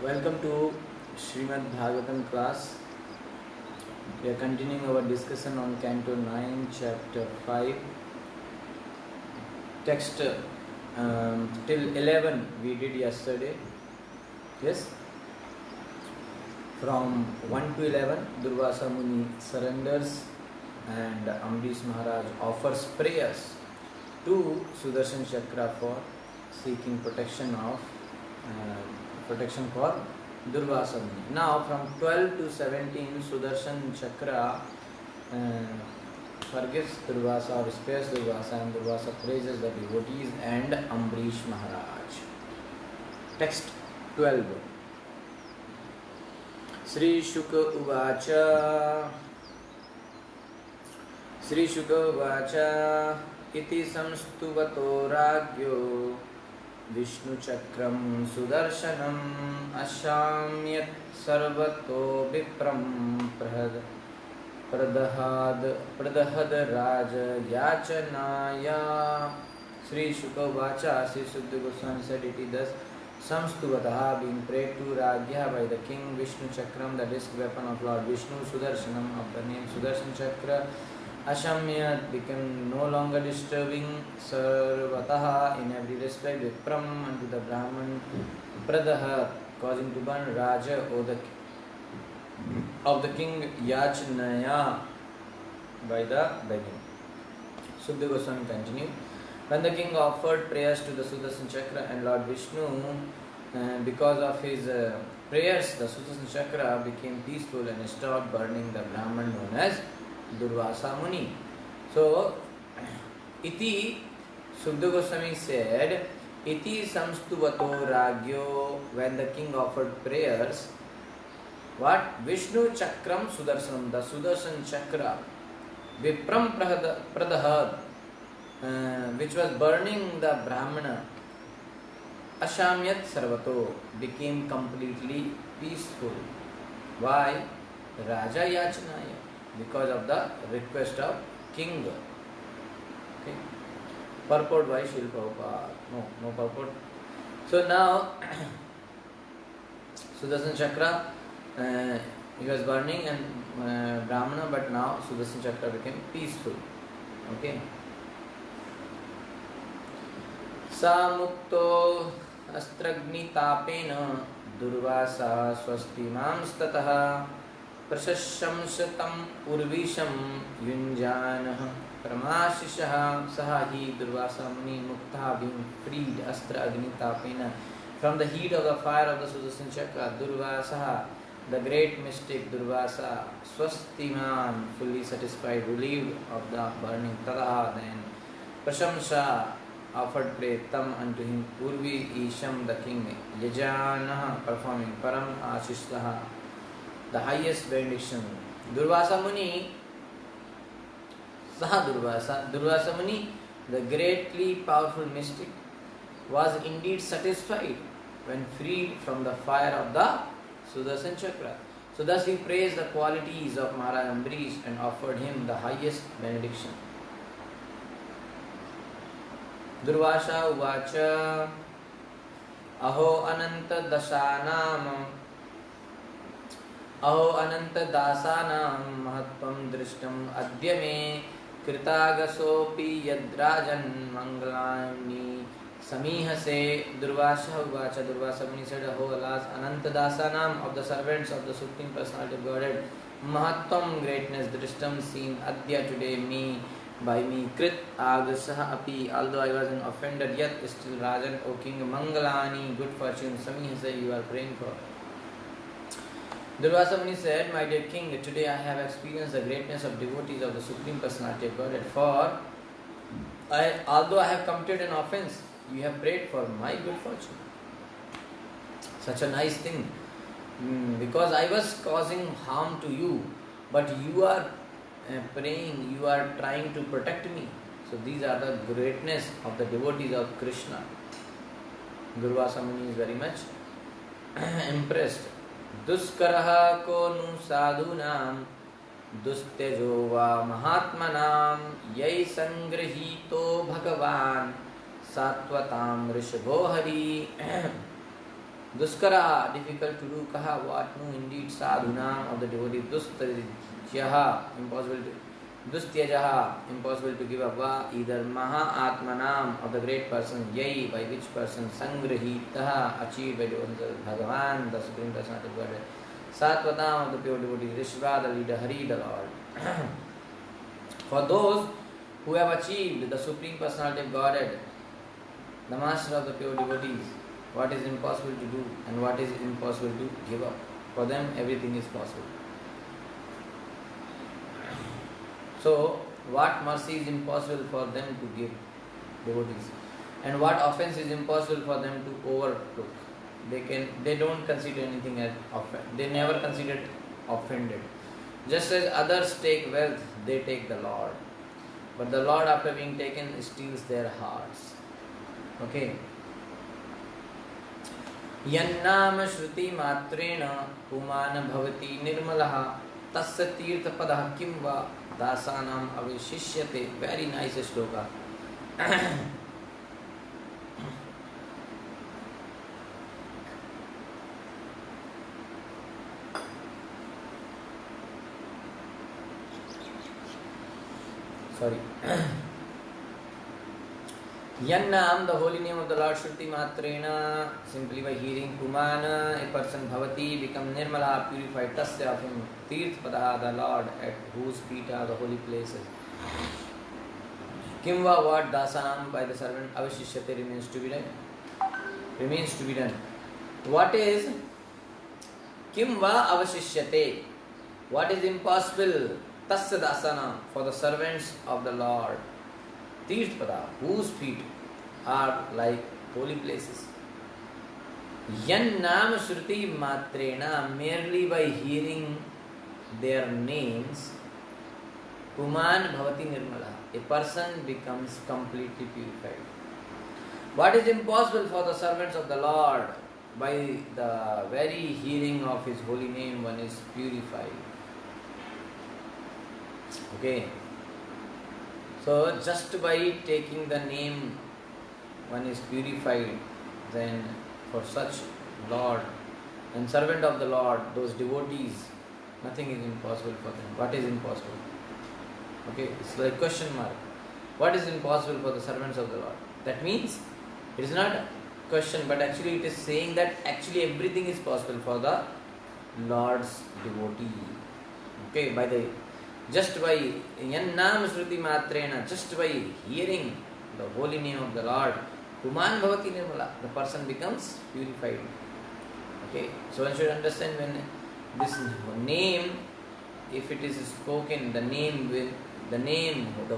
Welcome to Srimad Bhagavatam class. We are continuing our discussion on Canto 9, Chapter 5. Text till 11 we did yesterday. Yes? From 1 to 11, Durvasa Muni surrenders and Amrish Maharaj offers prayers to Sudarshan Chakra for seeking protection for Durvasa Muni. Now from 12 to 17, Sudarshan Chakra forgives Durvasa or spares Durvasa, and Durvasa praises the devotees and Amrish Maharaj. Text 12. Sri Shuka Uvacha Iti samstuvato ragyo Vishnu Chakram Sudarshanam Ashamyat Sarvato Vipram Pradahad Raja Yachanaya. Sri Shuka Vacha, Sri Sukadeva Goswami said, it is thus Samstuvataha, being prayed to Ragya by the king Vishnu Chakram, the disc weapon of Lord Vishnu, Sudarshanam, of the name Sudarshan Chakra. Ashamyat became no longer disturbing, Sarvataha in every respect, Vipram unto the Brahman, Pradaha causing to burn, Raja of the king, Yachanaya by the begging. Sukadeva Goswami continued. When the king offered prayers to the Sudarshan Chakra and Lord Vishnu, because of his prayers, the Sudarshan Chakra became peaceful and stopped burning the Brahman known as Durvasa Muni. So, Iti, Sukadeva Goswami said, Iti samstuvato ragyo, when the king offered prayers, what? Vishnu Chakram Sudarshanam, the Sudarshan Chakra, Vipram Pradahad, which was burning the Brahmana, Ashamyat Sarvato, became completely peaceful. Why? Raja Yachanaya, because of the request of king. Okay. Purport by Srila Prabhupada. No purport. So now, Sudarshan Chakra, he was burning and Brahmana, but now Sudarshan Chakra became peaceful. Okay. Samukto astragnitapena Durvasa swastimam stataha prashamsatam urvisham yunjanah pramashishaha sahahi. Durvasa Muni mukta, being freed astra agnitapena from the heat of the fire of the Sudarshan Chakra. Durvasa, the great mystic Durvasa, swastiman, fully satisfied, relieved of the burning. Tadaha, then prashamsa, offered praise tam unto him, Purvi Isham, the king, Yajanaha, performing Param Ashistaha, the highest benediction. Durvasa Muni, Saha Durvasa Muni, the greatly powerful mystic, was indeed satisfied when freed from the fire of the Sudarshan Chakra. So thus he praised the qualities of Maharaj Ambrish and offered him the highest benediction. Durvasa Uvacha Aho Ananta Dasanam Mahatvam Drishtam Adya me Kritagasopi Yadrajan Mangalani Samihase. Durvasa Uvacha, Durvasa Muni said, Aho, alas, Ananta Dasanam, of the servants of the Supreme Personality of Godhead, Mahatvam, greatness, Drishtam, seen, Adya, today, me, by me, Krit Agasaha api, although I was an offender, yet still Rajan, O king, Mangalani, good fortune, Samihase, you are praying for. Durvasa Muni said, my dear king, today I have experienced the greatness of devotees of the Supreme Personality of Godhead, for although I have committed an offense, you have prayed for my good fortune. Such a nice thing. Because I was causing harm to you, but you are praying, you are trying to protect me. So these are the greatness of the devotees of Krishna. Durvasa Muni is very much impressed. Duskaraha ko nu sadhunam Dustejo va mahatmanam Yai sangrahito bhagavan Satvatam Rishabho Hari. Duskara, difficult to do. Kaha, what? No, indeed, sadhuna of the devotee. Dustyaha, impossible to. Dustyajaha, impossible to give up. Va, either Maha Atmanam of the great person. Yai, by which person? Sangrahitaha, achieved by devotees. Bhagavan, the supreme personality of Godhead. Satvatam of the pure devotee. Rishva, the leader. Hari, the Lord. For those who have achieved the supreme personality of Godhead, the master of the pure devotees, what is impossible to do and what is impossible to give up. For them, everything is possible. So, what mercy is impossible for them to give devotees, and what offense is impossible for them to overlook. They don't consider anything as offense. They never consider it offended. Just as others take wealth, they take the Lord. But the Lord, after being taken, steals their hearts. Okay. यन्नाम श्रुति मात्रेण पुमान भवति निर्मलः तस्य तीर्थपदः किं वा दासानाम् अवशिष्यते. Very nice shloka. Sorry. Yannam, the holy name of the Lord, Shruti Matrena, simply by hearing Pumana, a person Bhavati, become Nirmala, purified, Tasya of him, Tirth Padaha, the Lord, at whose feet are the holy places. Kimva, what Dasanam, by the servant, Avashishyate, remains to be done. Remains to be done. What is Kimva Avashishyate? What is impossible? Tasya Dasana, for the servants of the Lord. Tirth Pada, whose feet are like holy places. Yan Nam Shruti Matrena, merely by hearing their names, Puman Bhavati Nirmala, a person becomes completely purified. What is impossible for the servants of the Lord? By the very hearing of His holy name, one is purified. Okay. So just by taking the name, one is purified. Then for such Lord and servant of the Lord, those devotees, nothing is impossible for them. What is impossible? Okay, it's like question mark. What is impossible for the servants of the Lord? That means it is not a question, but actually it is saying that actually everything is possible for the Lord's devotee. Okay, just by Yannam Shruti Matrena, just by hearing the holy name of the Lord, Puman Bhavati Nirmala, the person becomes purified. Okay, so one should understand when this name, if it is spoken, the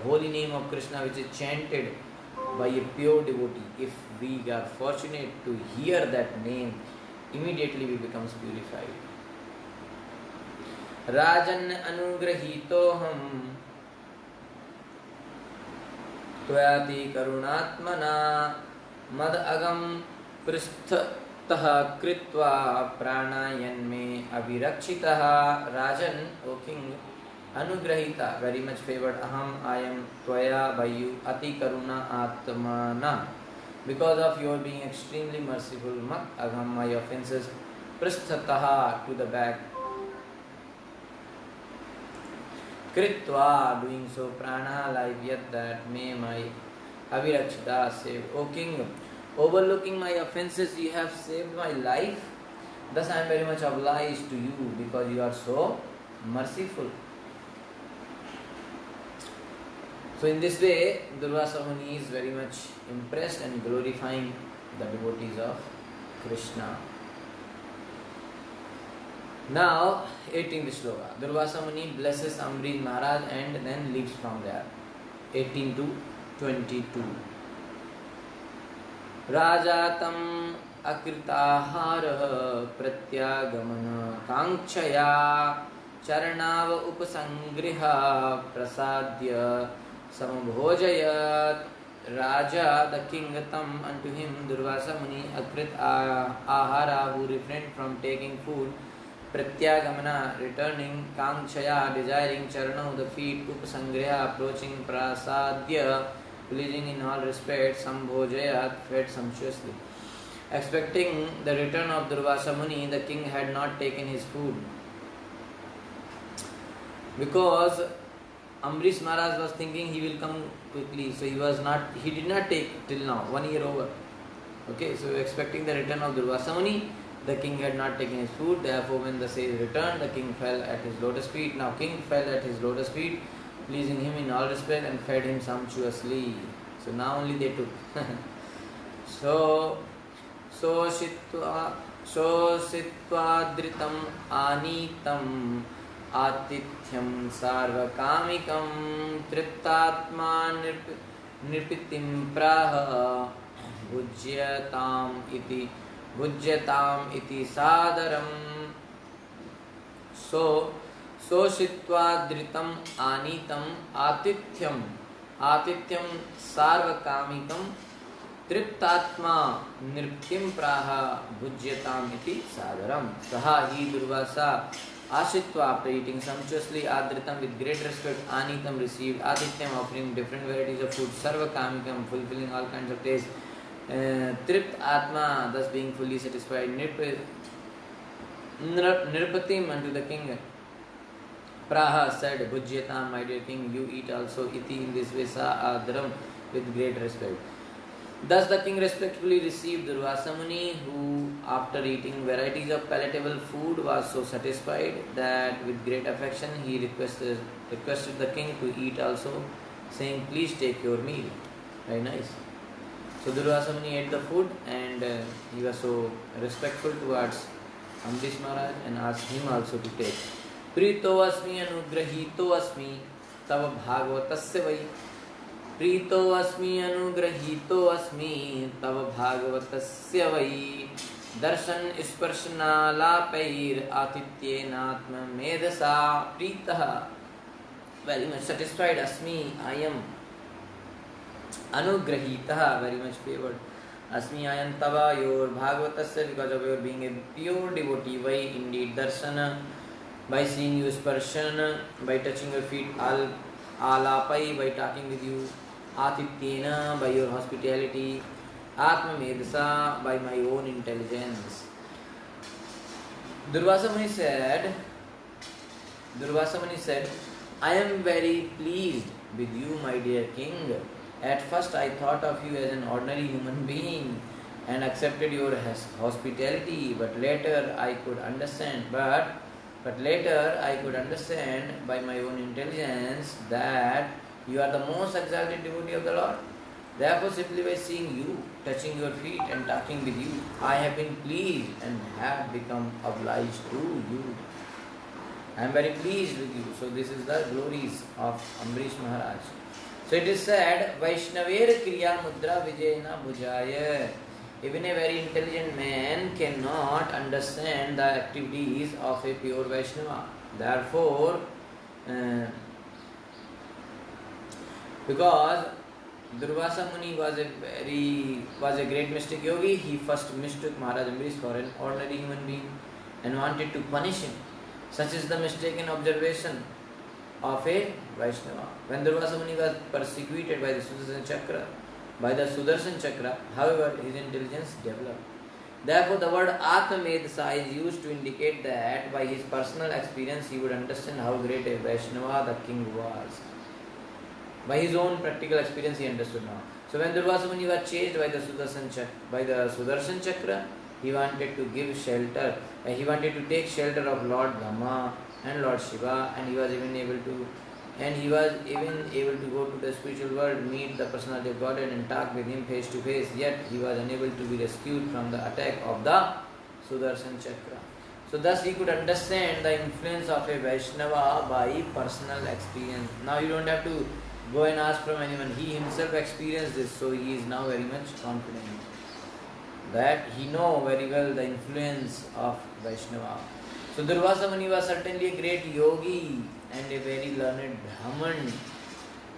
holy name of Krishna which is chanted by a pure devotee, if we are fortunate to hear that name, immediately we becomes purified. राजन् अनुग्रहीतोऽहं त्वयाति करुणात्मना मद अगम पृष्ठतः कृत्वा प्राणायन्मे अभिरक्षितः. राजन्, O king, अनुग्रहीता, very much favored. I am त्वया by you, अति करुणा आत्मना, because of your being extremely merciful. मद अगम, my offenses, पृष्ठतः, to the back, Kritva, doing so, prana, life, yet that may my avirakshita save. O king, overlooking my offenses, you have saved my life. Thus I am very much obliged to you because you are so merciful. So in this way, Durvasa Muni is very much impressed and glorifying the devotees of Krishna. Now, 18th shloka. Durvasa Muni blesses Amrish Maharaj and then leaves from there. 18 to 22. Rajatam akritahara pratyagamana kankshaya charanav upasangriha prasadya samabhojayat. Raja, the king, tam unto him Durvasa Muni akrit ahara, who refrained from taking food, Pratyagamana, returning, Kankshaya, desiring, Charano, the feet, Upasangriha, approaching, Prasadya, pleasing in all respects, Sambhojayat, fed sumptuously. Expecting the return of Durvasa Muni, the king had not taken his food. Because Ambrish Maharaj was thinking he will come quickly, so he did not take till now, 1 year over. Okay, so expecting the return of Durvasa Muni, the king had not taken his food. Therefore, when the sage returned, the king fell at his lotus feet. Now, king fell at his lotus feet, pleasing him in all respect, and fed him sumptuously. So now only they took. so shitva dritam anitam आतिथ्यम सार्वकामिकम तृप्तात्मा नृपितिम प्राह भुज्यताम इति सादरम सोषित्वा धृतम आनीतम आतिथ्यम सार्वकामिकम तृप्तात्मा नृप्तिम प्राह भुज्यताम इति सादरम. सहा ही Durvasa Ashitva, after eating sumptuously, Adritam with great respect, Anitam received, Adityam offering different varieties of food, Sarva Kamikam fulfilling all kinds of tastes, Tript Atma, thus being fully satisfied, Nirpatim unto the king, Praha said, Bhujyatam, my dear king, you eat also, Iti in this way, Sa Adram with great respect. Thus the king respectfully received Durvasa Muni, who after eating varieties of palatable food was so satisfied that with great affection he requested the king to eat also, saying, please take your meal. Very nice. So Durvasa Muni ate the food and he was so respectful towards Ambrish Maharaj and asked him also to take. Prito asmi anugrahito asmi tava bhagavatasya vai. Preeto अस्मि अनुग्रहीतो अस्मि तव भागवतस्य वै दर्शन स्पर्शनालापैर आतिथ्येनात्म मेधसा प्रीतः. Very much satisfied. Asmi, I am. Anugrahitah, very much favored. Asmi, I am tava, your bhagavatasya, because of your being a pure devotee. Why indeed darshana, by seeing you, sparshan, by touching your feet, alapai, by talking with you, atityena, by your hospitality, atma medasa, by my own intelligence. Durvasa Muni said, I am very pleased with you, my dear king. At first I thought of you as an ordinary human being and accepted your hospitality, but later I could understand by my own intelligence that you are the most exalted devotee of the Lord. Therefore, simply by seeing you, touching your feet and talking with you, I have been pleased and have become obliged to you. I am very pleased with you. So this is the glories of Ambrish Maharaj. So it is said, Vaishnaver Kriya Mudra Vijayana Bhujaya. Even a very intelligent man cannot understand the activities of a pure Vaishnava. Therefore, because Durvasa Muni was a great mystic yogi, he first mistook Maharaj Ambrish for an ordinary human being and wanted to punish him. Such is the mistaken observation of a Vaishnava. When Durvasa Muni was persecuted by the Sudarshan Chakra, however, his intelligence developed. Therefore, the word Atma-medasa is used to indicate that by his personal experience he would understand how great a Vaishnava the king was. By his own practical experience he understood now. So when Durvasa Muni was chased by the Sudarshan Chakra, he wanted to give shelter. He wanted to take shelter of Lord Brahma and Lord Shiva, and he was even able to go to the spiritual world, meet the personality of Godhead and talk with him face to face. Yet he was unable to be rescued from the attack of the Sudarshan Chakra. So thus he could understand the influence of a Vaishnava by personal experience. Now you don't have to go and ask from anyone. He himself experienced this, so he is now very much confident that he knows very well the influence of Vaishnava. So Durvasa Muni was certainly a great yogi and a very learned Brahman,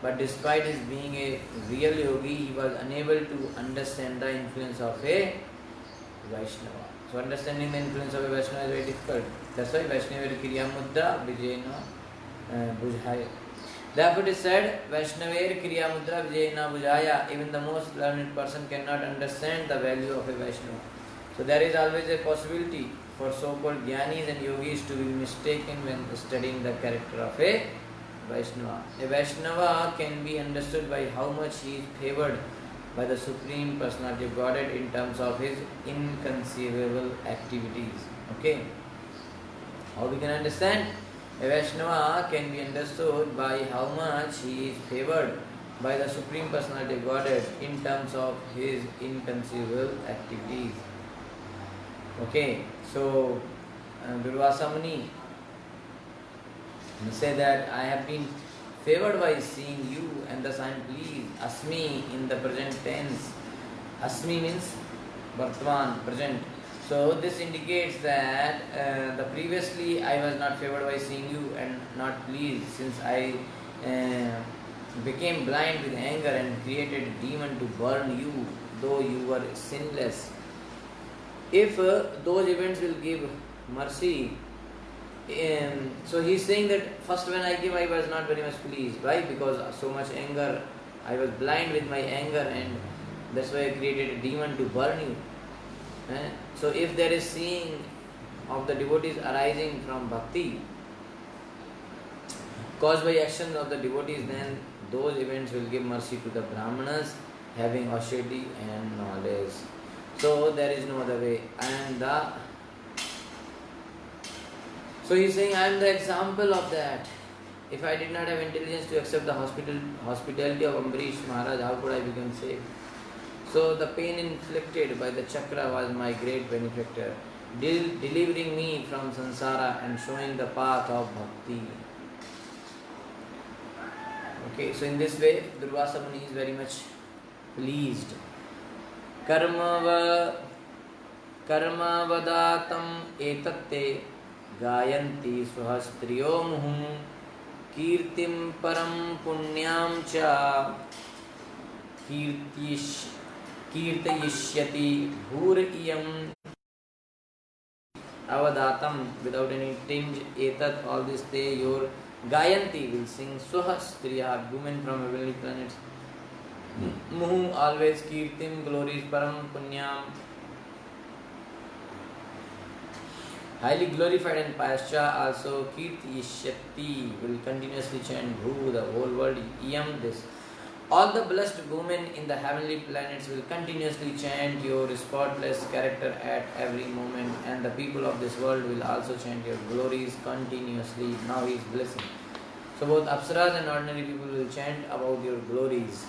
but despite his being a real yogi, he was unable to understand the influence of a Vaishnava. So understanding the influence of a Vaishnava is very difficult. That's why Vaishnava Kriya Mudra Vijayana Bhujaya. Therefore it is said, Vaishnaver Kriya Mudra Vijayana Bhujaya. Even the most learned person cannot understand the value of a Vaishnava. So there is always a possibility for so-called Jnanis and Yogis to be mistaken when studying the character of a Vaishnava. A Vaishnava can be understood by how much he is favored by the Supreme Personality of Godhead in terms of his inconceivable activities. Okay? How we can understand? A Vaishnava can be understood by how much he is favored by the Supreme Personality of Godhead in terms of his inconceivable activities. Okay, so Durvasa Muni say that I have been favored by seeing you and thus I am pleased. Asmi in the present tense. Asmi means Vartman, present. So this indicates that the previously I was not favored by seeing you and not pleased, since I became blind with anger and created a demon to burn you, though you were sinless. If those events will give mercy, so he is saying that first when I give I was not very much pleased. Why? Because so much anger, I was blind with my anger and that's why I created a demon to burn you. So if there is seeing of the devotees arising from bhakti, caused by actions of the devotees, then those events will give mercy to the Brahmanas having austerity and knowledge. So there is no other way. So he is saying, I am the example of that. If I did not have intelligence to accept the hospitality of Ambarish Maharaj, how could I become saved? So the pain inflicted by the chakra was my great benefactor, delivering me from samsara and showing the path of bhakti. Okay, so in this way, Durvasa Muni is very much pleased. Karma vadatam etatte gayanti swahastriyo muhum kirtim param punyam cha kirtayishyati bhuriyam avadatam, without any tinge, etat, all this day your gayanti will sing, swahastriya, women from heavenly planets, muhum, always, kirtim, glories, param punyam, highly glorified and pious cha, also kirtayishyati, will continuously chant bhu, the whole world, yam, this. All the blessed women in the heavenly planets will continuously chant your spotless character at every moment, and the people of this world will also chant your glories continuously. Now he is blessing. So both Apsaras and ordinary people will chant about your glories.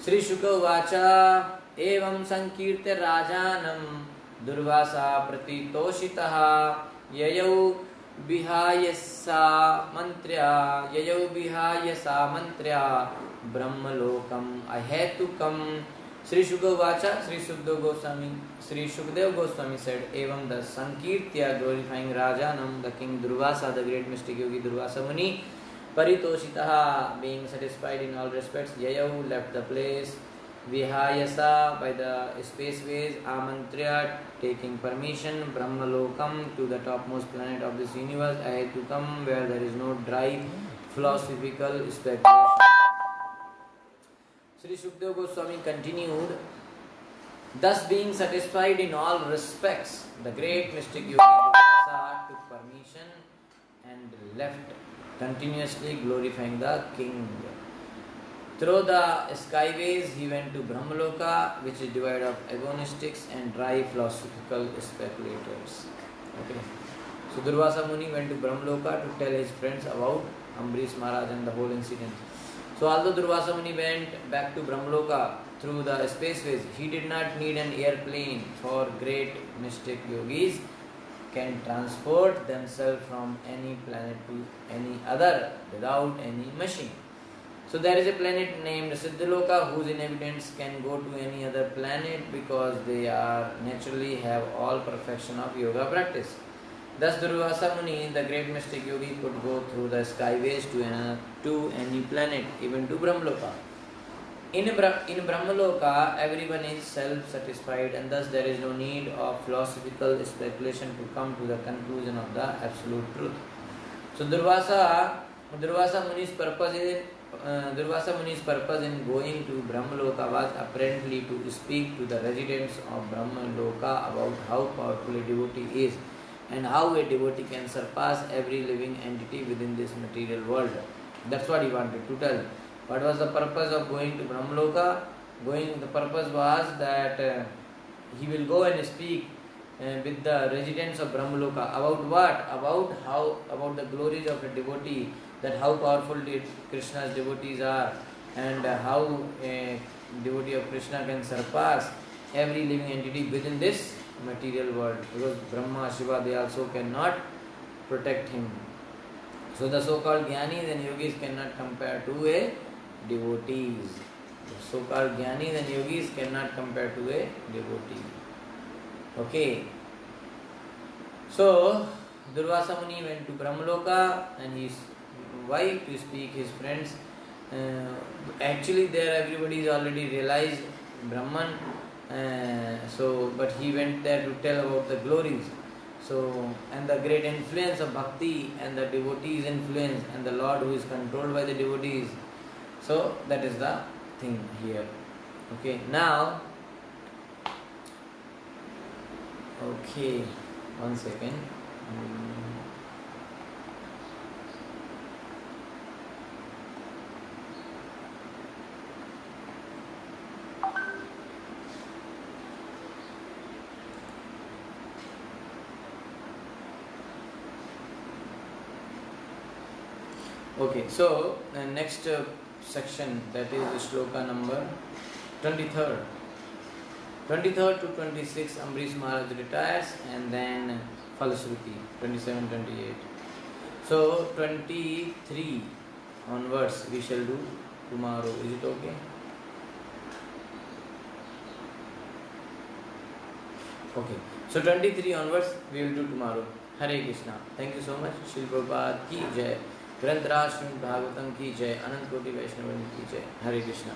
Sri Shuka Vacha Evam Sankirte Rajanam Durvasa Pratitoshitaha Yayau Bihayasa mantrya Brahmalokam Ahetukam. Sri Shuka Vacha, Sri Shukdev Goswami said, Evam, the Sankirtya, glorifying Rajanam, the king Durvasa, the great mystic yogi Durvasa Muni, Paritoshitaha, being satisfied in all respects, Yayau, left the place, Vihayasa, by the spaceways, Amantrya, taking permission, Brahmalokam, to the topmost planet of this universe, Ahetukam, where there is no dry philosophical speculation. Sri Shukdev Goswami continued, thus being satisfied in all respects, the great mystic yogi Durvasa took permission and left, continuously glorifying the king. Through the skyways, he went to Brahmaloka, which is devoid of agonistics and dry philosophical speculators. Okay. So Durvasa Muni went to Brahmaloka to tell his friends about Ambarish Maharaj and the whole incident. So although Durvasa Muni went back to Brahmaloka through the spaceways, he did not need an airplane, for great mystic yogis can transport themselves from any planet to any other without any machine. So there is a planet named Siddhaloka whose inhabitants can go to any other planet because they are naturally have all perfection of yoga practice. Thus Durvasa Muni, the great mystic yogi, could go through the skyways to any planet, even to Brahmaloka. In Brahmaloka, everyone is self-satisfied, and thus there is no need of philosophical speculation to come to the conclusion of the absolute truth. So Durvasa Muni's purpose Durvasa Muni's purpose in going to Brahmaloka was apparently to speak to the residents of Brahmaloka about how powerful a devotee is and how a devotee can surpass every living entity within this material world. That's what he wanted to tell. What was the purpose of going to Brahmaloka? The purpose was that he will go and speak with the residents of Brahmaloka about what? About the glories of a devotee, that how powerful Krishna's devotees are, and how a devotee of Krishna can surpass every living entity within this material world, because Brahma, Shiva, they also cannot protect him. So the so-called Jnanis and Yogis cannot compare to a devotees. The so-called Jnanis and Yogis cannot compare to a devotee. Okay. So Durvasa Muni went to Brahmaloka and his wife to speak his friends. Actually there everybody is already realized Brahman. But he went there to tell about the glories. So, and the great influence of bhakti and the devotees' influence and the Lord who is controlled by the devotees. So that is the thing here. Okay, now, okay, 1 second. Okay, so next section, that is the shloka number 23rd. 23rd to 26, Ambrish Maharaj retires, and then Falashruti, 27, 28. So 23 onwards we shall do tomorrow. Is it okay? Okay. So 23 onwards we will do tomorrow. Hare Krishna. Thank you so much. Shri Prabhupada ki jai. ग्रंथराज Shrimad Bhagavatam की जय, अनंत कोटि वैष्णव की जय। हरे कृष्णा।